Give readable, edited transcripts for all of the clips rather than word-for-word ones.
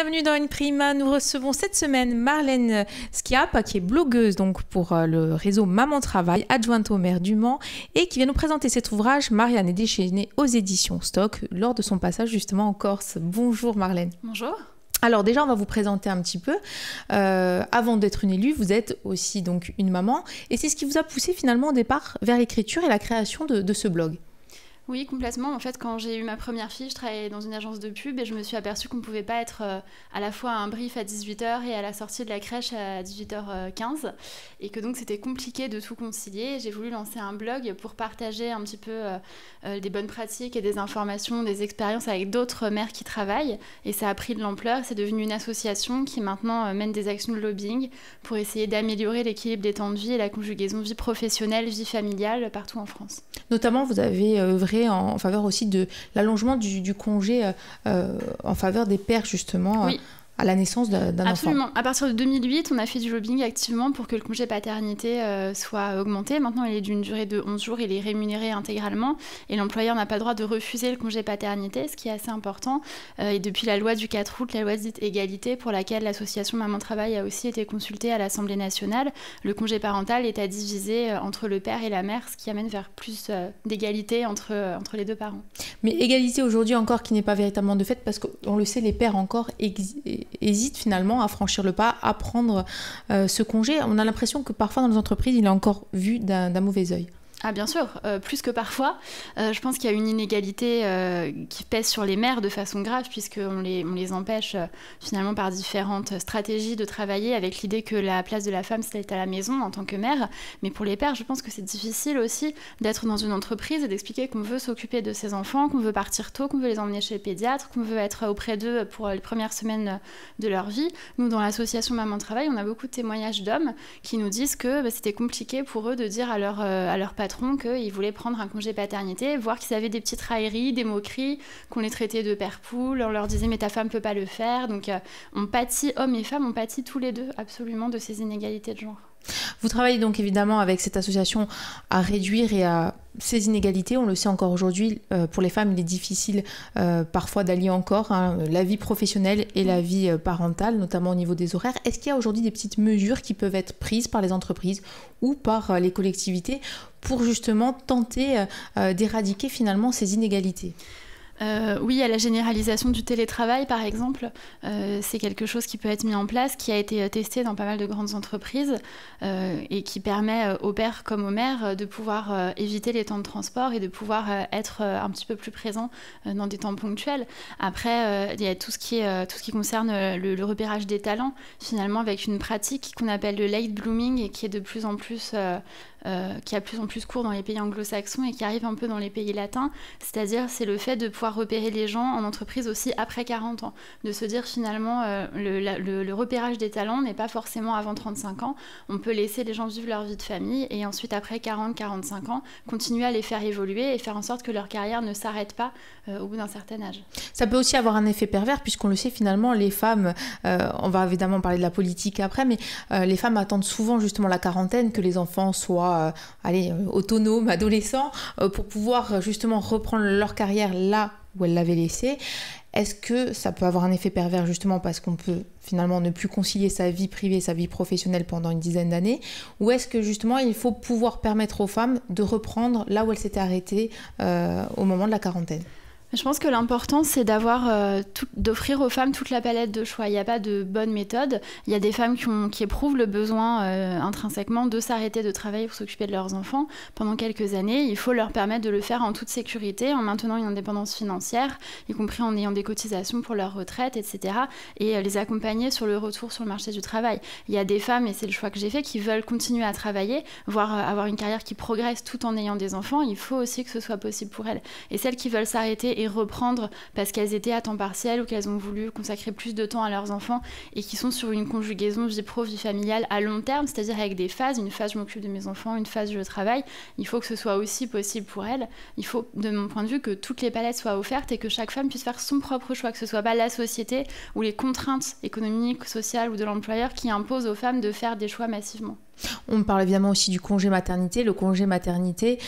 Bienvenue dans Une Prime. Nous recevons cette semaine Marlène Schiapp, qui est blogueuse donc pour le réseau Maman Travail, adjointe au maire du Mans, et qui vient nous présenter cet ouvrage Marianne est déchaînée aux éditions Stock lors de son passage justement en Corse. Bonjour Marlène. Bonjour. Alors déjà, on va vous présenter un petit peu. Avant d'être une élue, vous êtes aussi donc une maman, et c'est ce qui vous a poussé finalement au départ vers l'écriture et la création de ce blog. Oui, complètement. En fait, quand j'ai eu ma première fille, je travaillais dans une agence de pub et je me suis aperçue qu'on ne pouvait pas être à la fois à un brief à 18h et à la sortie de la crèche à 18h15 et que donc c'était compliqué de tout concilier. J'ai voulu lancer un blog pour partager un petit peu des bonnes pratiques et des informations, des expériences avec d'autres mères qui travaillent et ça a pris de l'ampleur. C'est devenu une association qui maintenant mène des actions de lobbying pour essayer d'améliorer l'équilibre des temps de vie et la conjugaison vie professionnelle, vie familiale partout en France. Notamment, vous avez œuvré en faveur aussi de l'allongement du congé en faveur des pères, justement, oui. À la naissance d'un enfant. Absolument. À partir de 2008, on a fait du lobbying activement pour que le congé paternité soit augmenté. Maintenant, il est d'une durée de 11 jours, il est rémunéré intégralement et l'employeur n'a pas le droit de refuser le congé paternité, ce qui est assez important. Et depuis la loi du 4 août, la loi dite égalité, pour laquelle l'association Maman Travail a aussi été consultée à l'Assemblée nationale, le congé parental est à diviser entre le père et la mère, ce qui amène vers plus d'égalité entre les deux parents. Mais égalité aujourd'hui encore qui n'est pas véritablement de fait, parce qu'on le sait, les pères encore hésitent finalement à franchir le pas, à prendre ce congé. On a l'impression que parfois dans les entreprises, il est encore vu d'un mauvais œil. Ah bien sûr, plus que parfois. Je pense qu'il y a une inégalité qui pèse sur les mères de façon grave puisqu'on les empêche finalement par différentes stratégies de travailler avec l'idée que la place de la femme c'est à la maison en tant que mère. Mais pour les pères, je pense que c'est difficile aussi d'être dans une entreprise et d'expliquer qu'on veut s'occuper de ses enfants, qu'on veut partir tôt, qu'on veut les emmener chez le pédiatre, qu'on veut être auprès d'eux pour les premières semaines de leur vie. Nous, dans l'association Maman Travail, on a beaucoup de témoignages d'hommes qui nous disent que c'était compliqué pour eux de dire à leur patron qu'ils voulaient prendre un congé paternité, voir qu'ils avaient des petites railleries, des moqueries, qu'on les traitait de père poule, on leur disait mais ta femme peut pas le faire. Donc on pâtit, hommes et femmes, on pâtit tous les deux absolument de ces inégalités de genre. Vous travaillez donc évidemment avec cette association à réduire et à ces inégalités. On le sait encore aujourd'hui, pour les femmes, il est difficile parfois d'allier encore la vie professionnelle et la vie parentale, notamment au niveau des horaires. Est-ce qu'il y a aujourd'hui des petites mesures qui peuvent être prises par les entreprises ou par les collectivités pour justement tenter d'éradiquer finalement ces inégalités ? Oui, il y a la généralisation du télétravail, par exemple. C'est quelque chose qui peut être mis en place, qui a été testé dans pas mal de grandes entreprises et qui permet aux pères comme aux mères de pouvoir éviter les temps de transport et de pouvoir être un petit peu plus présents dans des temps ponctuels. Après, il y a tout ce qui concerne le repérage des talents, finalement, avec une pratique qu'on appelle le late blooming et qui est de plus en plus... qui a plus en plus cours dans les pays anglo-saxons et qui arrive un peu dans les pays latins, c'est-à-dire c'est le fait de pouvoir repérer les gens en entreprise aussi après 40 ans, de se dire finalement le repérage des talents n'est pas forcément avant 35 ans, on peut laisser les gens vivre leur vie de famille et ensuite après 40-45 ans, continuer à les faire évoluer et faire en sorte que leur carrière ne s'arrête pas au bout d'un certain âge. Ça peut aussi avoir un effet pervers puisqu'on le sait finalement, les femmes, on va évidemment parler de la politique après, mais les femmes attendent souvent justement la quarantaine, que les enfants soient autonomes, adolescents, pour pouvoir justement reprendre leur carrière là où elles l'avaient laissée. Est-ce que ça peut avoir un effet pervers justement parce qu'on peut finalement ne plus concilier sa vie privée et sa vie professionnelle pendant une dizaine d'années, ou est-ce que justement il faut pouvoir permettre aux femmes de reprendre là où elles s'étaient arrêtées au moment de la quarantaine ? Je pense que l'important, c'est d'offrir aux femmes toute la palette de choix. Il n'y a pas de bonne méthode. Il y a des femmes qui éprouvent le besoin intrinsèquement de s'arrêter de travailler pour s'occuper de leurs enfants pendant quelques années. Il faut leur permettre de le faire en toute sécurité, en maintenant une indépendance financière, y compris en ayant des cotisations pour leur retraite, etc. Et les accompagner sur le retour sur le marché du travail. Il y a des femmes, et c'est le choix que j'ai fait, qui veulent continuer à travailler, voire avoir une carrière qui progresse tout en ayant des enfants. Il faut aussi que ce soit possible pour elles. Et celles qui veulent s'arrêter et reprendre parce qu'elles étaient à temps partiel ou qu'elles ont voulu consacrer plus de temps à leurs enfants et qui sont sur une conjugaison vie pro, vie familiale à long terme, c'est-à-dire avec des phases, une phase je m'occupe de mes enfants, une phase je travaille, il faut que ce soit aussi possible pour elles. Il faut, de mon point de vue, que toutes les palettes soient offertes et que chaque femme puisse faire son propre choix, que ce soit pas la société ou les contraintes économiques, sociales ou de l'employeur qui imposent aux femmes de faire des choix massivement. On parle évidemment aussi du congé maternité. Le congé maternité,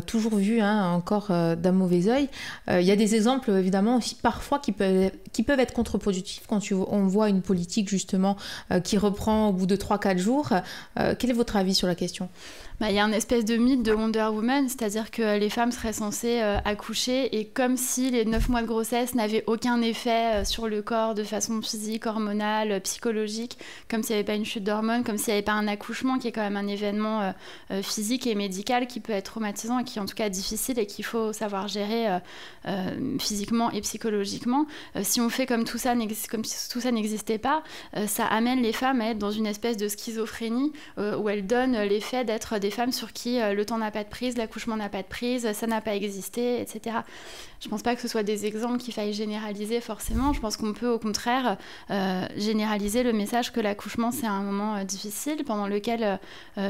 toujours vu encore d'un mauvais œil. Il y a des exemples évidemment aussi parfois qui peuvent être contre-productifs quand on voit une politique justement qui reprend au bout de 3-4 jours. Quel est votre avis sur la question ? Il y a un espèce de mythe de Wonder Woman, c'est-à-dire que les femmes seraient censées accoucher et comme si les 9 mois de grossesse n'avaient aucun effet sur le corps de façon physique, hormonale, psychologique, comme s'il n'y avait pas une chute d'hormones, comme s'il n'y avait pas un accouchement qui est quand même un événement physique et médical qui peut être traumatisant et qui est en tout cas difficile et qu'il faut savoir gérer physiquement et psychologiquement. Si on fait comme si tout ça n'existait pas, ça amène les femmes à être dans une espèce de schizophrénie où elles donnent l'effet d'être des femmes sur qui le temps n'a pas de prise, l'accouchement n'a pas de prise, ça n'a pas existé, etc. Je ne pense pas que ce soit des exemples qu'il faille généraliser forcément. Je pense qu'on peut au contraire généraliser le message que l'accouchement c'est un moment difficile, pendant lequel,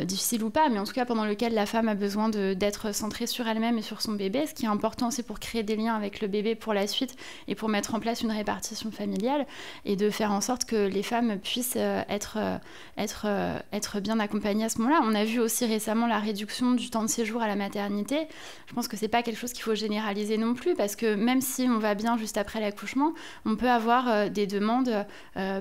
difficile ou pas, mais en tout cas pendant lequel la femme a besoin d'être centrée sur elle-même et sur son bébé, ce qui est important aussi pour créer des liens avec le bébé pour la suite et pour mettre en place une répartition familiale et de faire en sorte que les femmes puissent être bien accompagnées à ce moment-là. On a vu aussi récemment la réduction du temps de séjour à la maternité. Je pense que c'est pas quelque chose qu'il faut généraliser non plus parce que même si on va bien juste après l'accouchement, on peut avoir des demandes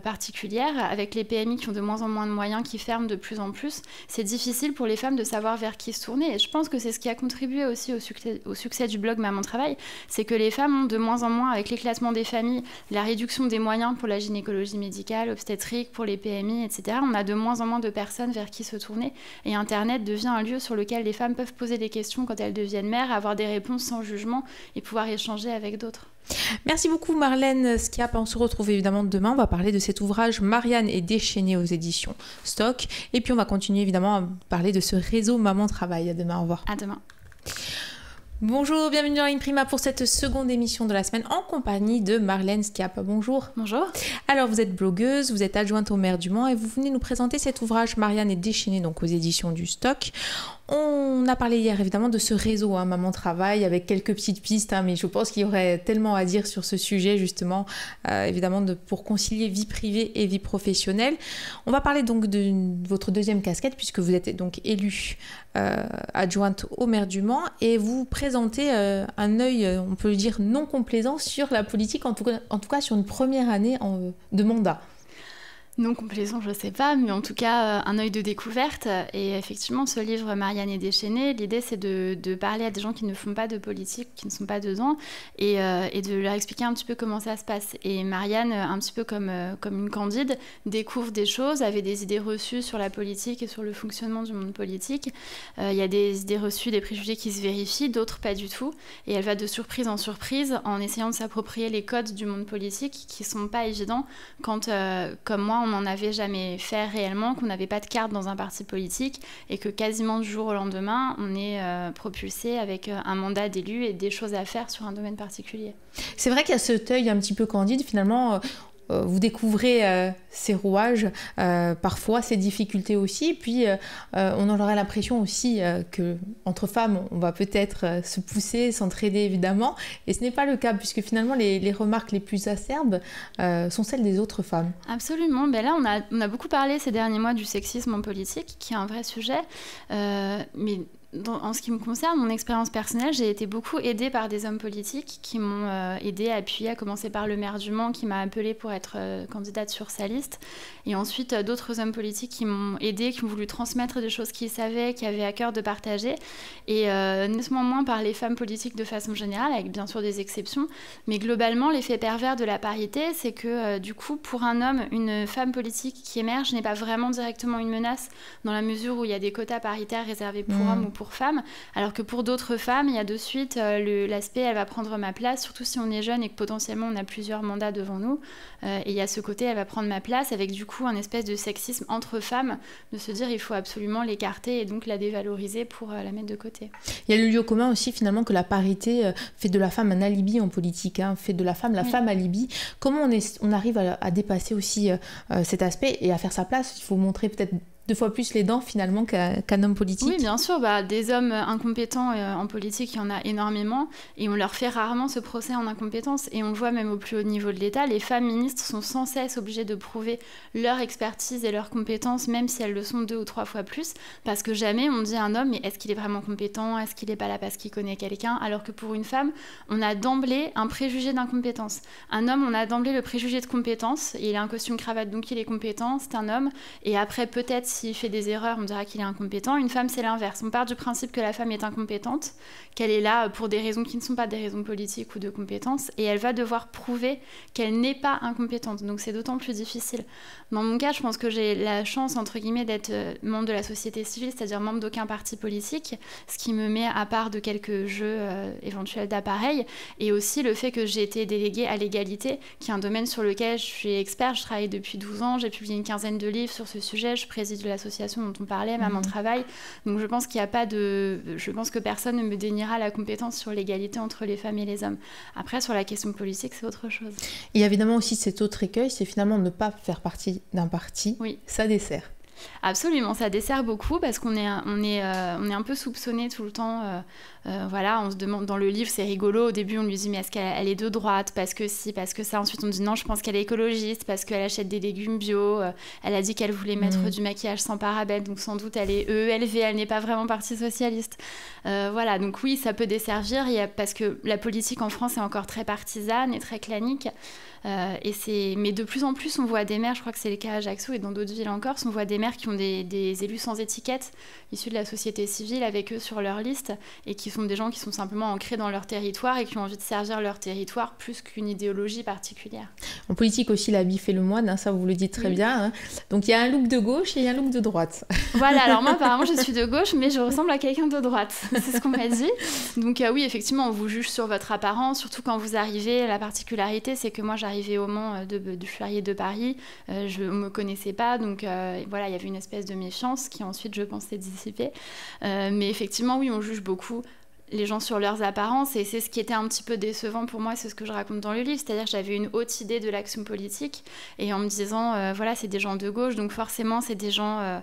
particulières avec les PMI qui ont de moins en moins de moyens, qui ferment de plus en plus. C'est difficile pour les femmes de savoir vers qui se tourner et je pense que c'est ce qui a contribué aussi au succès du blog Maman Travail, c'est que les femmes ont de moins en moins, avec l'éclatement des familles, la réduction des moyens pour la gynécologie médicale, obstétrique, pour les PMI, etc. On a de moins en moins de personnes vers qui se tourner et Internet devient un lieu sur lequel les femmes peuvent poser des questions quand elles deviennent mères, avoir des réponses sans jugement et pouvoir échanger avec d'autres. Merci beaucoup Marlène Schiapp. On se retrouve évidemment demain. On va parler de cet ouvrage Marianne est déchaînée aux éditions Stock. Et puis on va continuer évidemment à parler de ce réseau Maman Travail. À demain, au revoir. À demain. Bonjour, bienvenue dans Imprima pour cette seconde émission de la semaine en compagnie de Marlène Schiapp. Bonjour. Bonjour. Alors vous êtes blogueuse, vous êtes adjointe au maire du Mans et vous venez nous présenter cet ouvrage Marianne est déchaînée donc aux éditions du Stock. On a parlé hier évidemment de ce réseau Maman Travail avec quelques petites pistes, mais je pense qu'il y aurait tellement à dire sur ce sujet justement, évidemment pour concilier vie privée et vie professionnelle. On va parler donc de votre deuxième casquette puisque vous êtes donc élue adjointe au maire du Mans et vous présentez un œil, on peut le dire, non complaisant sur la politique, en tout cas sur une première année de mandat. Non complaisant, je ne sais pas, mais en tout cas, un œil de découverte. Et effectivement, ce livre, Marianne est déchaînée, l'idée, c'est de parler à des gens qui ne font pas de politique, qui ne sont pas dedans, et de leur expliquer un petit peu comment ça se passe. Et Marianne, un petit peu comme une Candide, découvre des choses, avait des idées reçues sur la politique et sur le fonctionnement du monde politique. Il y a des idées reçues, des préjugés qui se vérifient, d'autres pas du tout. Et elle va de surprise en surprise en essayant de s'approprier les codes du monde politique qui ne sont pas évidents quand, comme moi, on n'en avait jamais fait réellement, qu'on n'avait pas de carte dans un parti politique et que quasiment du jour au lendemain, on est propulsé avec un mandat d'élu et des choses à faire sur un domaine particulier. C'est vrai qu'il y a cet œil un petit peu candide, finalement. Vous découvrez ces rouages, parfois ces difficultés aussi, puis on aurait l'impression aussi qu'entre femmes, on va peut-être se pousser, s'entraider évidemment, et ce n'est pas le cas, puisque finalement les remarques les plus acerbes sont celles des autres femmes. Absolument, ben là on a beaucoup parlé ces derniers mois du sexisme en politique, qui est un vrai sujet, mais... En ce qui me concerne, mon expérience personnelle, j'ai été beaucoup aidée par des hommes politiques qui m'ont aidée, appuyée, à commencer par le maire du Mans qui m'a appelée pour être candidate sur sa liste. Et ensuite, d'autres hommes politiques qui m'ont aidée, qui ont voulu transmettre des choses qu'ils savaient, qui avaient à cœur de partager. Et nettement moins par les femmes politiques de façon générale, avec bien sûr des exceptions. Mais globalement, l'effet pervers de la parité, c'est que du coup, pour un homme, une femme politique qui émerge n'est pas vraiment directement une menace, dans la mesure où il y a des quotas paritaires réservés pour hommes ou pour femmes, alors que pour d'autres femmes, il y a de suite l'aspect elle va prendre ma place, surtout si on est jeune et que potentiellement on a plusieurs mandats devant nous, et il y a ce côté elle va prendre ma place, avec du coup un espèce de sexisme entre femmes, de se dire il faut absolument l'écarter et donc la dévaloriser pour la mettre de côté. Il y a le lieu commun aussi finalement que la parité fait de la femme un alibi en politique, fait de la femme femme alibi. Comment on arrive à dépasser aussi cet aspect et à faire sa place? Il faut montrer peut-être 2 fois plus les dents finalement qu'un homme politique. Oui, bien sûr, des hommes incompétents en politique, il y en a énormément, et on leur fait rarement ce procès en incompétence, et on le voit même au plus haut niveau de l'État, les femmes ministres sont sans cesse obligées de prouver leur expertise et leurs compétences, même si elles le sont 2 ou 3 fois plus, parce que jamais on dit à un homme, mais est-ce qu'il est vraiment compétent, est-ce qu'il n'est pas là parce qu'il connaît quelqu'un, alors que pour une femme, on a d'emblée un préjugé d'incompétence. Un homme, on a d'emblée le préjugé de compétence, il a un costume cravate, donc il est compétent, c'est un homme, et après peut-être s'il fait des erreurs, on dira qu'il est incompétent. Une femme, c'est l'inverse. On part du principe que la femme est incompétente, qu'elle est là pour des raisons qui ne sont pas des raisons politiques ou de compétences, et elle va devoir prouver qu'elle n'est pas incompétente. Donc c'est d'autant plus difficile. Dans mon cas, je pense que j'ai la chance, entre guillemets, d'être membre de la société civile, c'est-à-dire membre d'aucun parti politique, ce qui me met à part de quelques jeux éventuels d'appareils, et aussi le fait que j'ai été déléguée à l'égalité, qui est un domaine sur lequel je suis expert. Je travaille depuis 12 ans, j'ai publié une quinzaine de livres sur ce sujet, je préside l'association dont on parlait, Maman Travail. Donc je pense qu'il n'y a pas de... Je pense que personne ne me déniera la compétence sur l'égalité entre les femmes et les hommes. Après, sur la question politique, c'est autre chose. Il y a évidemment aussi cet autre écueil, c'est finalement ne pas faire partie d'un parti. Oui. Ça dessert. Absolument, ça dessert beaucoup parce qu'on est un peu soupçonné tout le temps. Voilà, on se demande dans le livre, c'est rigolo. Au début, on lui dit mais est-ce qu'elle est de droite, parce que si, parce que ça. Ensuite, on dit non, je pense qu'elle est écologiste parce qu'elle achète des légumes bio. Elle a dit qu'elle voulait mettre du maquillage sans parabènes, donc sans doute elle est EELV, elle n'est pas vraiment parti socialiste. Voilà, donc oui, ça peut desservir parce que la politique en France est encore très partisane et très clanique. Mais de plus en plus, on voit des maires, je crois que c'est le cas à Ajaccio et dans d'autres villes en Corse, on voit des maires qui ont des élus sans étiquette, issus de la société civile, avec eux sur leur liste, et qui sont des gens qui sont simplement ancrés dans leur territoire et qui ont envie de servir leur territoire plus qu'une idéologie particulière. En politique aussi, l'habit fait le moine, hein, ça vous le dites très bien. Hein. Donc il y a un look de gauche et il y a un look de droite. Voilà, alors moi apparemment je suis de gauche, mais je ressemble à quelqu'un de droite, c'est ce qu'on m'a dit. Donc oui, effectivement, on vous juge sur votre apparence, surtout quand vous arrivez. La particularité, c'est que moi j'arrivais au Mans du Ferrier de Paris, on ne me connaissait pas, donc voilà, il y avait une espèce de méfiance qui ensuite, je pense, s'est dissipée. Mais effectivement, oui, on juge beaucoup les gens sur leurs apparences, et c'est ce qui était un petit peu décevant pour moi, c'est ce que je raconte dans le livre, c'est-à-dire que j'avais une haute idée de l'action politique, et en me disant, voilà, c'est des gens de gauche, donc forcément c'est des gens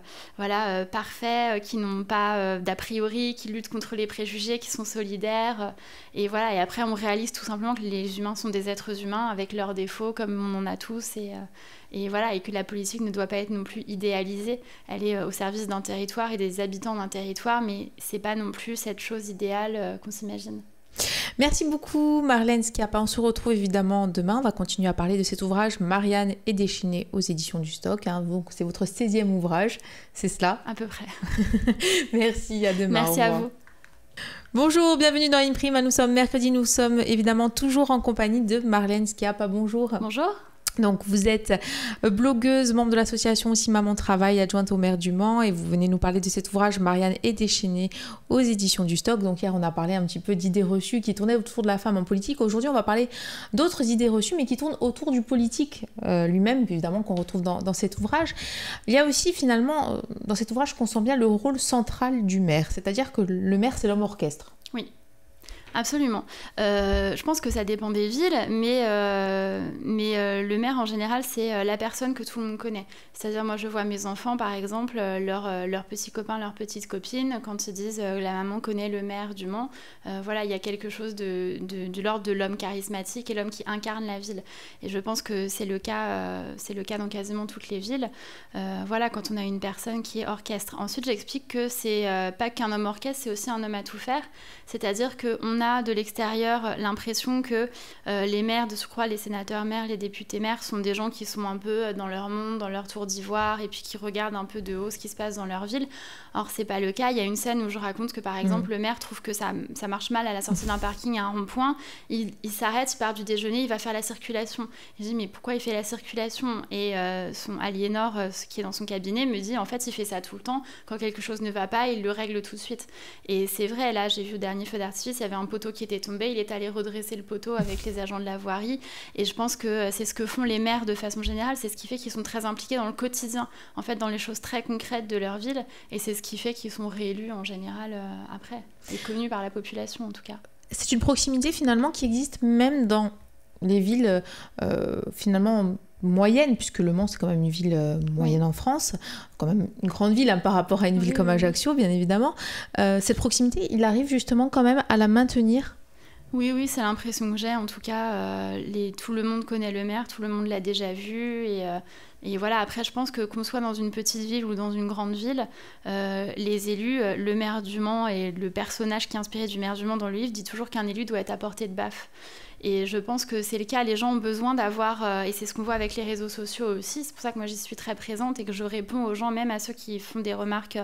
parfaits, qui n'ont pas d'a priori, qui luttent contre les préjugés, qui sont solidaires, et voilà, et après on réalise tout simplement que les humains sont des êtres humains avec leurs défauts, comme on en a tous, et voilà, et que la politique ne doit pas être non plus idéalisée. Elle est au service d'un territoire et des habitants d'un territoire, mais c'est pas non plus cette chose idéale qu'on s'imagine. Merci beaucoup Marlène Schiappa. On se retrouve évidemment demain. On va continuer à parler de cet ouvrage Marianne est déchaînée aux éditions du Stock. Hein. Donc c'est votre 16e ouvrage, c'est cela? À peu près. Merci, à demain. Merci à vous. Bonjour, bienvenue dans Imprime. Nous sommes mercredi, nous sommes évidemment toujours en compagnie de Marlène Schiappa. Bonjour. Bonjour. Donc vous êtes blogueuse, membre de l'association aussi Maman Travail, adjointe au maire du Mans, et vous venez nous parler de cet ouvrage Marianne est déchaînée aux éditions du Stock. Donc hier on a parlé un petit peu d'idées reçues qui tournaient autour de la femme en politique. Aujourd'hui on va parler d'autres idées reçues mais qui tournent autour du politique lui-même, évidemment, qu'on retrouve dans cet ouvrage. Il y a aussi finalement dans cet ouvrage qu'on sent bien le rôle central du maire, c'est-à-dire que le maire c'est l'homme orchestre. Oui. Absolument. Je pense que ça dépend des villes, mais le maire en général, c'est la personne que tout le monde connaît. C'est-à-dire, moi je vois mes enfants par exemple, leurs petits copains, leurs petites copines, quand ils disent la maman connaît le maire du Mans, voilà, il y a quelque chose de l'ordre de l'homme charismatique et l'homme qui incarne la ville. Et je pense que c'est le cas dans quasiment toutes les villes. Voilà, quand on a une personne qui est orchestre. Ensuite, j'explique que c'est pas qu'un homme orchestre, c'est aussi un homme à tout faire. C'est-à-dire qu'on a de l'extérieur l'impression que les maires, de surcroît les sénateurs maires, les députés maires, sont des gens qui sont un peu dans leur monde, dans leur tour d'ivoire, et puis qui regardent un peu de haut ce qui se passe dans leur ville. Or, c'est pas le cas. Il y a une scène où je raconte que, par exemple, le maire trouve que ça marche mal à la sortie d'un parking à un rond-point. Il s'arrête, il part du déjeuner, il va faire la circulation. Je dis, mais pourquoi il fait la circulation? Et son Aliénor, qui est dans son cabinet, me dit, en fait, il fait ça tout le temps. Quand quelque chose ne va pas, il le règle tout de suite. Et c'est vrai, là, j'ai vu au dernier feu d'artifice, il y avait un poteau qui était tombé, il est allé redresser le poteau avec les agents de la voirie. Et je pense que c'est ce que font les maires de façon générale, c'est ce qui fait qu'ils sont très impliqués dans le quotidien, en fait, dans les choses très concrètes de leur ville. Et c'est ce qui fait qu'ils sont réélus en général après, et connus par la population en tout cas. C'est une proximité finalement qui existe même dans les villes finalement moyenne, puisque Le Mans c'est quand même une ville moyenne en France, quand même une grande ville par rapport à une ville comme Ajaccio, bien évidemment. Cette proximité, il arrive justement quand même à la maintenir? Oui, c'est l'impression que j'ai. En tout cas, tout le monde connaît le maire, tout le monde l'a déjà vu. Et voilà, après, je pense que qu'on soit dans une petite ville ou dans une grande ville, les élus, le maire du Mans et le personnage qui est inspiré du maire du Mans dans le livre dit toujours qu'un élu doit être à portée de baffe. Et je pense que c'est le cas, les gens ont besoin d'avoir, et c'est ce qu'on voit avec les réseaux sociaux aussi, c'est pour ça que moi j'y suis très présente et que je réponds aux gens, même à ceux qui font des remarques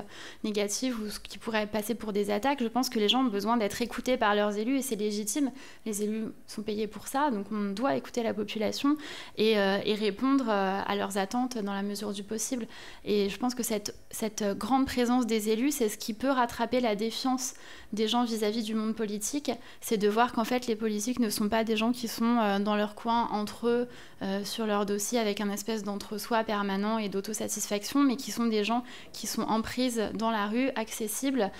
négatives ou qui pourraient passer pour des attaques. Je pense que les gens ont besoin d'être écoutés par leurs élus et c'est légitime. Les élus sont payés pour ça, donc on doit écouter la population et répondre à leurs attentes dans la mesure du possible. Et je pense que cette grande présence des élus, c'est ce qui peut rattraper la défiance des gens vis-à-vis du monde politique, c'est de voir qu'en fait les politiques ne sont pas des gens qui sont dans leur coin entre eux sur leur dossier avec un espèce d'entre-soi permanent et d'autosatisfaction, mais qui sont des gens qui sont en prise dans la rue, accessibles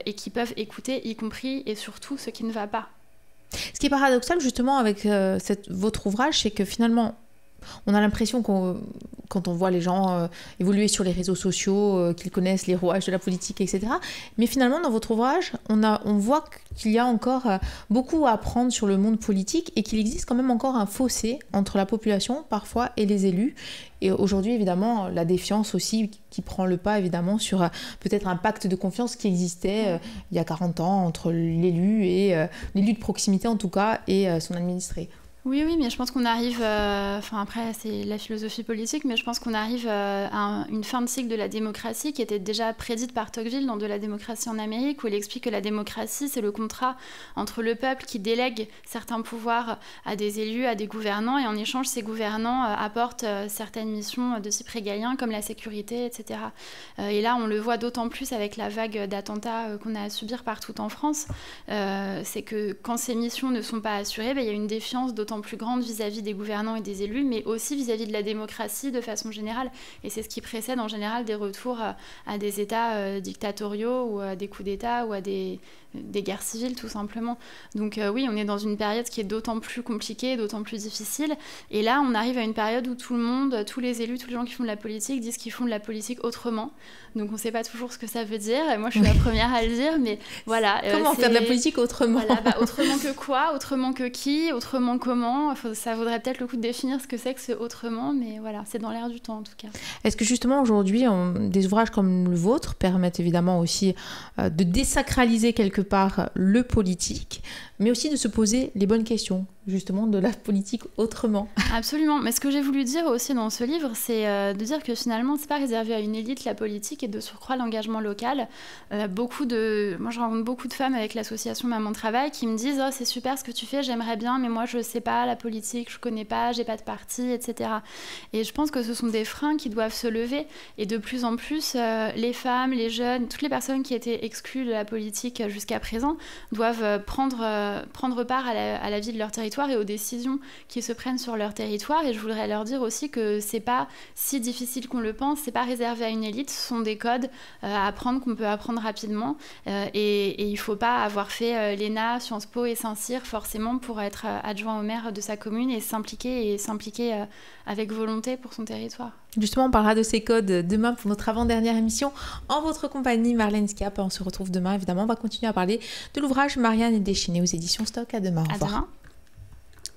et qui peuvent écouter, y compris et surtout ce qui ne va pas. Ce qui est paradoxal justement avec votre ouvrage, c'est que finalement on a l'impression quand on voit les gens évoluer sur les réseaux sociaux, qu'ils connaissent les rouages de la politique, etc. Mais finalement, dans votre ouvrage, on voit qu'il y a encore beaucoup à apprendre sur le monde politique et qu'il existe quand même encore un fossé entre la population, parfois, et les élus. Et aujourd'hui, évidemment, la défiance aussi qui prend le pas, évidemment, sur peut-être un pacte de confiance qui existait il y a 40 ans entre l'élu et l'élu de proximité, en tout cas, et son administré. Oui, mais je pense qu'on arrive, après c'est la philosophie politique, mais je pense qu'on arrive à une fin de cycle de la démocratie qui était déjà prédite par Tocqueville dans De la démocratie en Amérique, où il explique que la démocratie, c'est le contrat entre le peuple qui délègue certains pouvoirs à des élus, à des gouvernants, et en échange, ces gouvernants apportent certaines missions de type régalien, comme la sécurité, etc. Et là, on le voit d'autant plus avec la vague d'attentats qu'on a à subir partout en France, c'est que quand ces missions ne sont pas assurées, il y a une défiance d'autant plus grande vis-à-vis des gouvernants et des élus, mais aussi vis-à-vis de la démocratie de façon générale. Et c'est ce qui précède en général des retours à des États dictatoriaux ou à des coups d'État ou à des guerres civiles tout simplement. Donc oui, on est dans une période qui est d'autant plus compliquée, d'autant plus difficile. Et là, on arrive à une période où tout le monde, tous les élus, tous les gens qui font de la politique disent qu'ils font de la politique autrement. Donc on ne sait pas toujours ce que ça veut dire. Et moi, je suis la première à le dire, mais voilà. Comment faire de la politique autrement? Voilà, autrement que quoi? Autrement que qui? Autrement comment? Ça vaudrait peut-être le coup de définir ce que c'est que ce autrement, mais voilà, c'est dans l'air du temps en tout cas. Est-ce que justement aujourd'hui, des ouvrages comme le vôtre permettent évidemment aussi de désacraliser quelque part le politique, mais aussi de se poser les bonnes questions, justement, de la politique autrement? Absolument. Mais ce que j'ai voulu dire aussi dans ce livre, c'est de dire que finalement, c'est pas réservé à une élite, la politique, et de surcroît l'engagement local. Moi, je rencontre beaucoup de femmes avec l'association Maman Travail qui me disent « Oh, c'est super ce que tu fais, j'aimerais bien, mais moi, je sais pas la politique, je connais pas, j'ai pas de parti, etc. » Et je pense que ce sont des freins qui doivent se lever. Et de plus en plus, les femmes, les jeunes, toutes les personnes qui étaient exclues de la politique jusqu'à présent doivent prendre part à la vie de leur territoire et aux décisions qui se prennent sur leur territoire. Et je voudrais leur dire aussi que c'est pas si difficile qu'on le pense, c'est pas réservé à une élite, ce sont des codes à apprendre qu'on peut apprendre rapidement et il faut pas avoir fait l'ENA, Sciences Po et Saint-Cyr forcément pour être adjoint au maire de sa commune et s'impliquer avec volonté pour son territoire. Justement, on parlera de ces codes demain pour notre avant-dernière émission en votre compagnie, Marlène Schiappa. On se retrouve demain, évidemment. On va continuer à parler de l'ouvrage Marianne est déchaînée aux éditions Stock. À demain. Au revoir. Demain.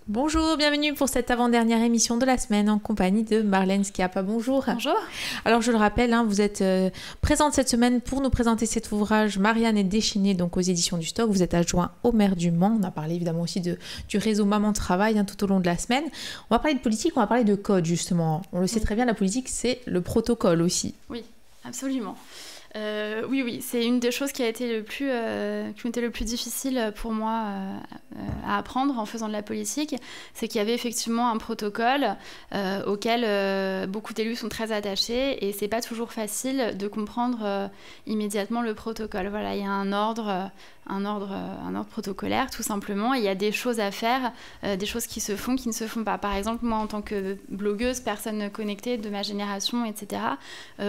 Bonjour, bienvenue pour cette avant-dernière émission de la semaine en compagnie de Marlène Schiappa. Bonjour. Bonjour. Alors je le rappelle, vous êtes présente cette semaine pour nous présenter cet ouvrage Marianne est déchaînée, donc aux éditions du Stock. Vous êtes adjoint au maire du Mans. On a parlé évidemment aussi du réseau Maman Travail tout au long de la semaine. On va parler de politique, on va parler de code justement. On le sait très bien, la politique c'est le protocole aussi. Oui, absolument. Oui, c'est une des choses qui ont été le plus difficile pour moi à apprendre en faisant de la politique, c'est qu'il y avait effectivement un protocole auquel beaucoup d'élus sont très attachés et c'est pas toujours facile de comprendre immédiatement le protocole. Voilà, il y a un ordre protocolaire tout simplement, et il y a des choses à faire, des choses qui se font, qui ne se font pas. Par exemple, moi en tant que blogueuse, personne connectée de ma génération, etc.,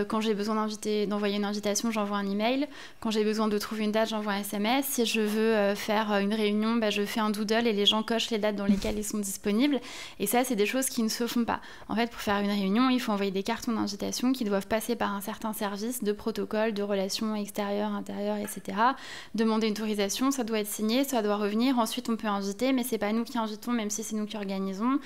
quand j'ai besoin d'envoyer une invitation invitation, j'envoie un email. Quand j'ai besoin de trouver une date, j'envoie un SMS. Si je veux faire une réunion, je fais un doodle et les gens cochent les dates dans lesquelles ils sont disponibles. Et ça, c'est des choses qui ne se font pas. En fait, pour faire une réunion, il faut envoyer des cartons d'invitation qui doivent passer par un certain service de protocole, de relations extérieures, intérieures, etc. Demander une autorisation, ça doit être signé, ça doit revenir. Ensuite, on peut inviter, mais c'est pas nous qui invitons, même si c'est nous qui organisons.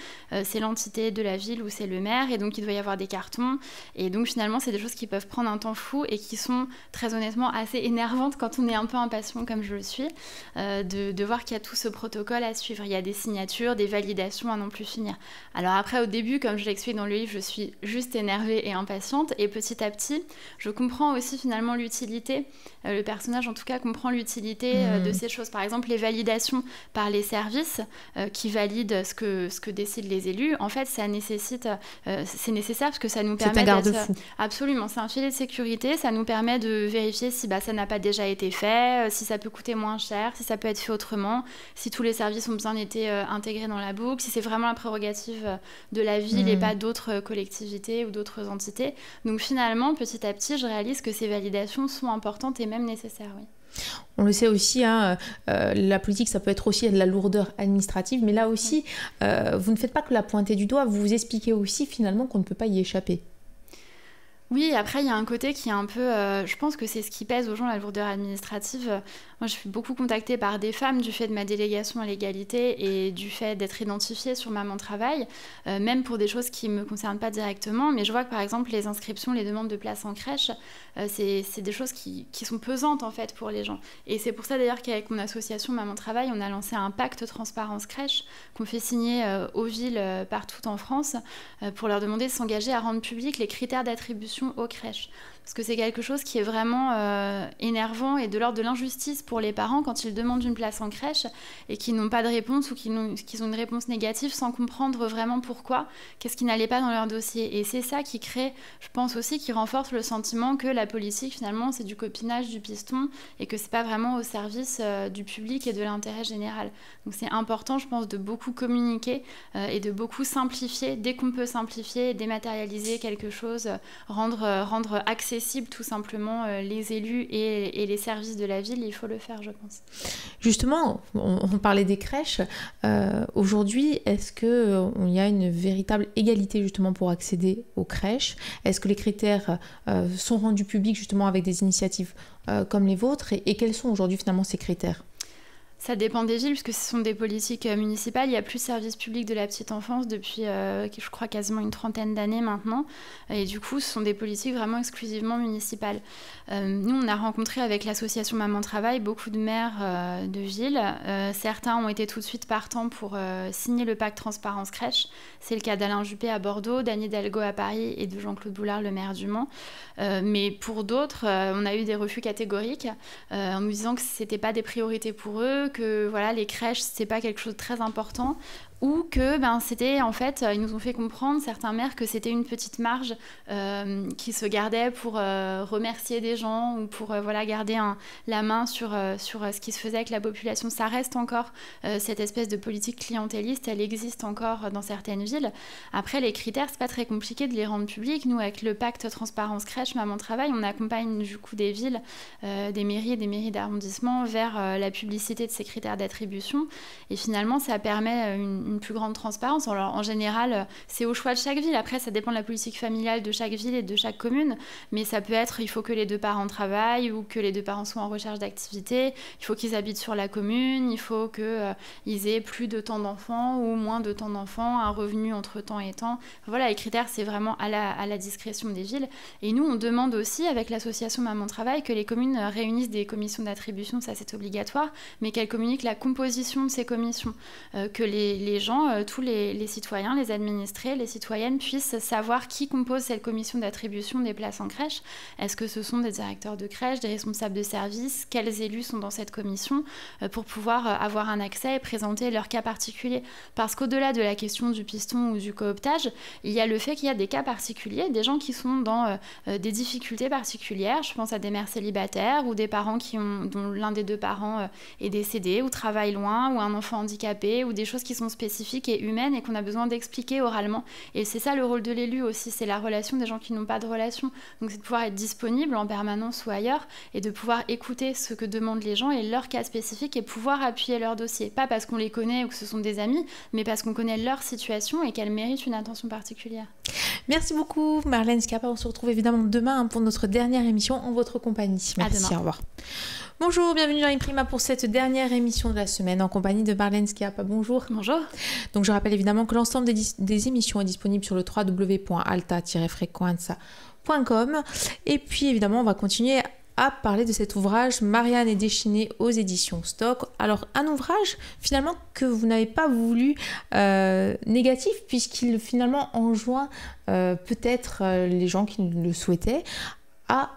C'est l'entité de la ville ou c'est le maire, et donc il doit y avoir des cartons. Et donc finalement, c'est des choses qui peuvent prendre un temps fou et qui sont très honnêtement assez énervantes quand on est un peu impatient comme je le suis, de voir qu'il y a tout ce protocole à suivre. Il y a des signatures, des validations à non plus finir. Alors après, au début, comme je l'explique dans le livre, je suis juste énervée et impatiente, et petit à petit, je comprends aussi finalement l'utilité, le personnage en tout cas comprend l'utilité de ces choses. Par exemple, les validations par les services qui valident ce que décident les élus, en fait, ça nécessite, c'est nécessaire parce que ça nous permet garde-fou. Absolument, c'est un filet de sécurité, ça nous permet de vérifier si ça n'a pas déjà été fait, si ça peut coûter moins cher, si ça peut être fait autrement, si tous les services ont bien été intégrés dans la boucle, si c'est vraiment la prérogative de la ville et pas d'autres collectivités ou d'autres entités. Donc finalement, petit à petit, je réalise que ces validations sont importantes et même nécessaires, oui. On le sait aussi, la politique, ça peut être aussi de la lourdeur administrative, mais là aussi, vous ne faites pas que la pointer du doigt, vous expliquez aussi finalement qu'on ne peut pas y échapper. Oui, après, il y a un côté qui est un peu... je pense que c'est ce qui pèse aux gens, la lourdeur administrative. Moi, je suis beaucoup contactée par des femmes du fait de ma délégation à l'égalité et du fait d'être identifiée sur Maman Travail, même pour des choses qui ne me concernent pas directement. Mais je vois que, par exemple, les inscriptions, les demandes de place en crèche, c'est des choses qui sont pesantes, en fait, pour les gens. Et c'est pour ça, d'ailleurs, qu'avec mon association Maman Travail, on a lancé un pacte transparence crèche qu'on fait signer aux villes partout en France pour leur demander de s'engager à rendre publics les critères d'attribution aux crèches. Parce que c'est quelque chose qui est vraiment énervant et de l'ordre de l'injustice pour les parents quand ils demandent une place en crèche et qu'ils n'ont pas de réponse ou qu'ils ont une réponse négative sans comprendre vraiment pourquoi, qu'est-ce qui n'allait pas dans leur dossier. Et c'est ça qui crée, je pense aussi, qui renforce le sentiment que la politique, finalement, c'est du copinage, du piston, et que c'est pas vraiment au service du public et de l'intérêt général. Donc c'est important, je pense, de beaucoup communiquer et de beaucoup simplifier, dès qu'on peut simplifier, dématérialiser quelque chose, rendre accessible tout simplement les élus et les services de la ville, il faut le faire, je pense. Justement, on parlait des crèches. Aujourd'hui, est-ce qu'il y a une véritable égalité justement pour accéder aux crèches? Est-ce que les critères sont rendus publics justement avec des initiatives comme les vôtres et quels sont aujourd'hui finalement ces critères? Ça dépend des villes, puisque ce sont des politiques municipales. Il n'y a plus de service public de la petite enfance depuis, je crois, quasiment une trentaine d'années maintenant. Et du coup, ce sont des politiques vraiment exclusivement municipales. Nous, on a rencontré avec l'association Maman Travail beaucoup de maires de villes. Certains ont été tout de suite partants pour signer le pacte Transparence Crèche. C'est le cas d'Alain Juppé à Bordeaux, d'Anne Hidalgo à Paris et de Jean-Claude Boulard, le maire du Mans. Mais pour d'autres, on a eu des refus catégoriques en nous disant que ce n'était pas des priorités pour eux, que voilà, les crèches, c'est pas quelque chose de très important, ou que c'était, en fait, ils nous ont fait comprendre, certains maires, que c'était une petite marge qui se gardait pour remercier des gens ou pour garder la main sur ce qui se faisait avec la population. Ça reste encore cette espèce de politique clientéliste, elle existe encore dans certaines villes. Après, les critères, c'est pas très compliqué de les rendre publics. Nous, avec le pacte Transparence Crèche, Maman Travail, on accompagne du coup des villes, des mairies et des mairies d'arrondissement vers la publicité de ces critères d'attribution. Et finalement, ça permet une plus grande transparence. Alors, en général, c'est au choix de chaque ville. Après, ça dépend de la politique familiale de chaque ville et de chaque commune. Mais ça peut être, il faut que les deux parents travaillent ou que les deux parents soient en recherche d'activité. Il faut qu'ils habitent sur la commune. Il faut qu'ils aient plus de temps d'enfants ou moins de temps d'enfants, un revenu entre temps et temps. Voilà, les critères, c'est vraiment à la discrétion des villes. Et nous, on demande aussi, avec l'association Maman Travail, que les communes réunissent des commissions d'attribution. Ça, c'est obligatoire. Mais qu'elles communiquent la composition de ces commissions. Que les gens, tous les citoyens, les administrés, les citoyennes puissent savoir qui compose cette commission d'attribution des places en crèche. Est-ce que ce sont des directeurs de crèche, des responsables de service? Quels élus sont dans cette commission pour pouvoir avoir un accès et présenter leur cas particulier? Parce qu'au-delà de la question du piston ou du cooptage, il y a le fait qu'il y a des cas particuliers, des gens qui sont dans des difficultés particulières. Je pense à des mères célibataires ou des parents dont l'un des deux parents est décédé ou travaille loin, ou un enfant handicapé, ou des choses qui sont spécifiques spécifique et humaine et qu'on a besoin d'expliquer oralement. Et c'est ça le rôle de l'élu aussi, c'est la relation des gens qui n'ont pas de relation. Donc c'est de pouvoir être disponible en permanence ou ailleurs et de pouvoir écouter ce que demandent les gens et leur cas spécifique et pouvoir appuyer leur dossier. Pas parce qu'on les connaît ou que ce sont des amis, mais parce qu'on connaît leur situation et qu'elle mérite une attention particulière. Merci beaucoup Marlène Schiappa. On se retrouve évidemment demain pour notre dernière émission en votre compagnie. Merci, au revoir. Bonjour, bienvenue dans Imprima pour cette dernière émission de la semaine en compagnie de Marlène Schiappa. Bonjour. Bonjour. Donc je rappelle évidemment que l'ensemble des émissions est disponible sur le www.alta-frequenza.com et puis évidemment on va continuer à parler de cet ouvrage Marianne est déchaînée aux éditions Stock. Alors un ouvrage finalement que vous n'avez pas voulu négatif puisqu'il finalement enjoint peut-être les gens qui le souhaitaient à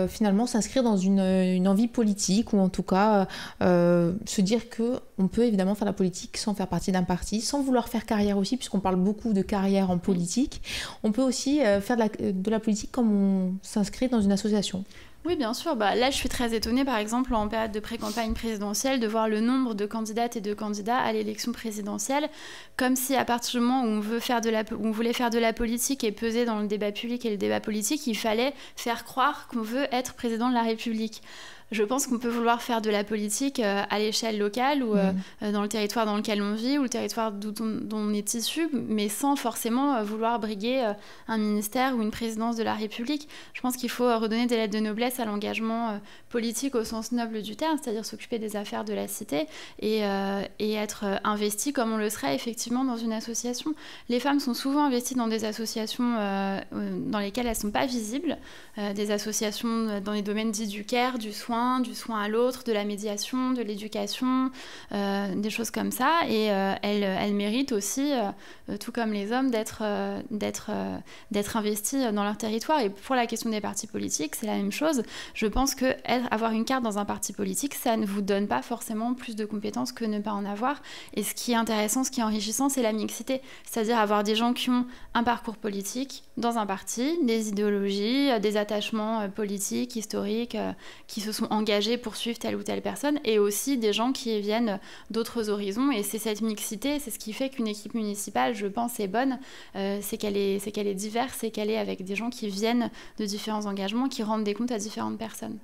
finalement s'inscrire dans une envie politique ou en tout cas se dire qu'on peut évidemment faire la politique sans faire partie d'un parti, sans vouloir faire carrière aussi puisqu'on parle beaucoup de carrière en politique. On peut aussi faire de la politique comme on s'inscrit dans une association. Oui, bien sûr. Là, je suis très étonnée, par exemple, en période de pré-campagne présidentielle, de voir le nombre de candidates et de candidats à l'élection présidentielle, comme si à partir du moment où on voulait faire de la politique et peser dans le débat public et le débat politique, il fallait faire croire qu'on veut être président de la République. Je pense qu'on peut vouloir faire de la politique à l'échelle locale ou dans le territoire dans lequel on vit ou le territoire dont on est issu, mais sans forcément vouloir briguer un ministère ou une présidence de la République. Je pense qu'il faut redonner des lettres de noblesse à l'engagement politique au sens noble du terme, c'est-à-dire s'occuper des affaires de la cité et être investi comme on le serait effectivement dans une association. Les femmes sont souvent investies dans des associations dans lesquelles elles ne sont pas visibles, des associations dans les domaines dits du care, du soin à l'autre, de la médiation, de l'éducation, des choses comme ça. Et elles méritent aussi, tout comme les hommes, d'être investis dans leur territoire. Et pour la question des partis politiques, c'est la même chose. Je pense qu'avoir une carte dans un parti politique, ça ne vous donne pas forcément plus de compétences que ne pas en avoir. Et ce qui est intéressant, ce qui est enrichissant, c'est la mixité. C'est-à-dire avoir des gens qui ont un parcours politique dans un parti, des idéologies, des attachements politiques, historiques, qui se sont engagés pour suivre telle ou telle personne, et aussi des gens qui viennent d'autres horizons. Et c'est cette mixité, c'est ce qui fait qu'une équipe municipale, je pense, est bonne, c'est qu'elle est diverse, c'est qu'elle est avec des gens qui viennent de différents engagements, qui rendent des comptes à différentes personnes.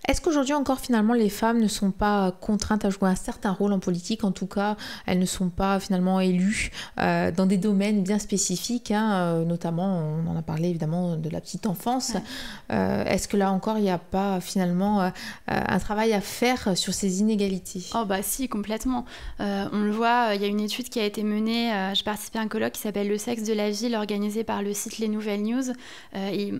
Est-ce qu'aujourd'hui encore finalement les femmes ne sont pas contraintes à jouer un certain rôle en politique? En tout cas, elles ne sont pas finalement élues dans des domaines bien spécifiques, notamment on en a parlé évidemment de la petite enfance. Ouais. Est-ce que là encore il n'y a pas finalement un travail à faire sur ces inégalités? Oh bah si, complètement. On le voit, il y a une étude qui a été menée, j'ai participé à un colloque qui s'appelle Le sexe de la ville, organisé par le site Les Nouvelles News. Et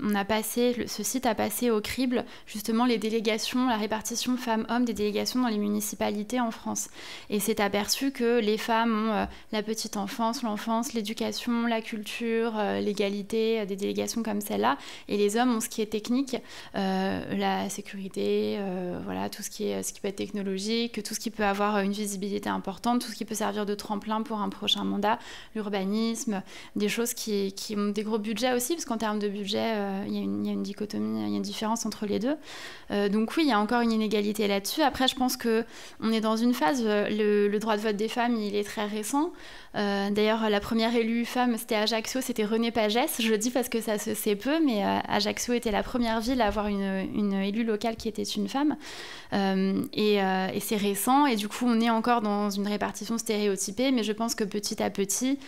ce site a passé au crible justement les délégations, la répartition femmes-hommes des délégations dans les municipalités en France. Et c'est aperçu que les femmes ont la petite enfance, l'enfance, l'éducation, la culture, l'égalité, des délégations comme celle-là. Et les hommes ont ce qui est technique, la sécurité, voilà, tout ce qui peut être technologique, tout ce qui peut avoir une visibilité importante, tout ce qui peut servir de tremplin pour un prochain mandat, l'urbanisme, des choses qui ont des gros budgets aussi, parce qu'en termes de budget, il y a une dichotomie, il y a une différence entre les deux. Donc oui, il y a encore une inégalité là-dessus. Après, je pense qu'on est dans une phase, le droit de vote des femmes, il est très récent. D'ailleurs, la première élue femme, c'était à Ajaccio, c'était Renée Pagès. Je le dis parce que ça se sait peu, mais Ajaccio était la première ville à avoir une élue locale qui était une femme. Et c'est récent, et du coup, on est encore dans une répartition stéréotypée, mais je pense que petit à petit,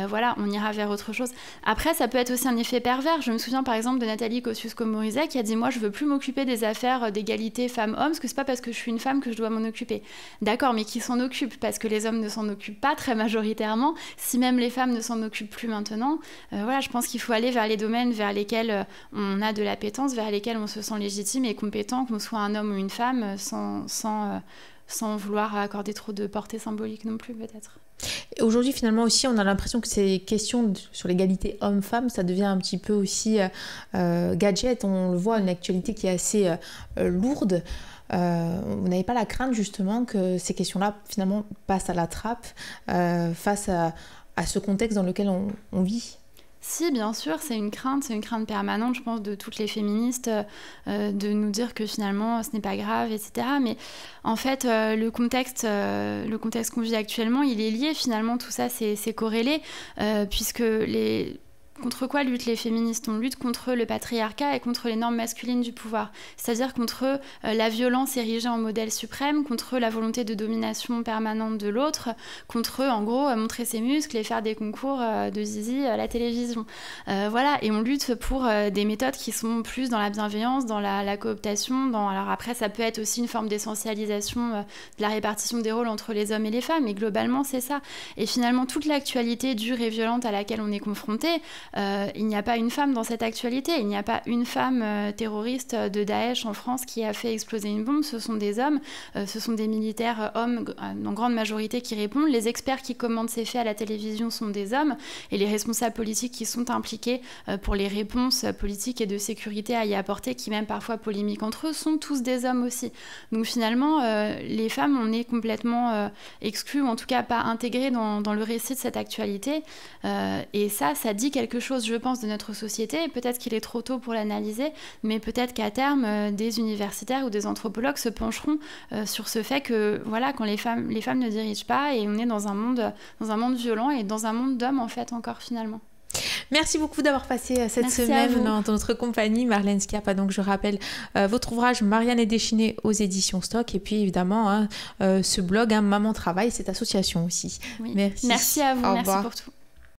voilà, on ira vers autre chose. Après, ça peut être aussi un effet pervers. Je me souviens par exemple de Nathalie Kosciusko-Morizet qui a dit « Moi, je veux plus m'occuper des affaires d'égalité femmes-hommes, parce que c'est pas parce que je suis une femme que je dois m'en occuper. » D'accord, mais qui s'en occupe? Parce que les hommes ne s'en occupent pas très majoritairement. Si même les femmes ne s'en occupent plus maintenant, voilà, je pense qu'il faut aller vers les domaines vers lesquels on a de l'appétence, vers lesquels on se sent légitime et compétent, qu'on soit un homme ou une femme, sans vouloir accorder trop de portée symbolique non plus, peut-être. Et aujourd'hui, finalement, aussi, on a l'impression que ces questions sur l'égalité homme-femme, ça devient un petit peu aussi gadget. On le voit, une actualité qui est assez lourde. Vous n'avez pas la crainte, justement, que ces questions-là, finalement, passent à la trappe face à ce contexte dans lequel on vit? Si, bien sûr, c'est une crainte permanente, je pense, de toutes les féministes, de nous dire que finalement, ce n'est pas grave, etc. Mais en fait, le contexte qu'on vit actuellement, il est lié, finalement, tout ça, c'est corrélé, puisque contre quoi luttent les féministes? On lutte contre le patriarcat et contre les normes masculines du pouvoir, c'est-à-dire contre la violence érigée en modèle suprême, contre la volonté de domination permanente de l'autre, contre, en gros, montrer ses muscles et faire des concours de zizi à la télévision. Voilà, et on lutte pour des méthodes qui sont plus dans la bienveillance, dans la cooptation, alors après, ça peut être aussi une forme d'essentialisation de la répartition des rôles entre les hommes et les femmes, mais globalement, c'est ça. Et finalement, toute l'actualité dure et violente à laquelle on est confronté, il n'y a pas une femme dans cette actualité, il n'y a pas une femme terroriste de Daesh en France qui a fait exploser une bombe, ce sont des hommes, ce sont des militaires hommes en grande majorité qui répondent, les experts qui commandent ces faits à la télévision sont des hommes, et les responsables politiques qui sont impliqués pour les réponses politiques et de sécurité à y apporter, qui même parfois polémiquent entre eux, sont tous des hommes aussi. Donc finalement, les femmes, on est complètement exclues, ou en tout cas pas intégrées dans le récit de cette actualité, et ça dit quelque chose, je pense, de notre société. Peut-être qu'il est trop tôt pour l'analyser, mais peut-être qu'à terme, des universitaires ou des anthropologues se pencheront sur ce fait que, voilà, quand les femmes ne dirigent pas, et on est dans un monde violent et dans un monde d'hommes, en fait, encore finalement. Merci beaucoup d'avoir passé cette semaine dans notre compagnie. Marlène Schiappa, donc je rappelle votre ouvrage Marianne est déchaînée aux éditions Stock, et puis évidemment ce blog Maman Travail, cette association aussi. Oui. Merci. Merci à vous, merci pour tout.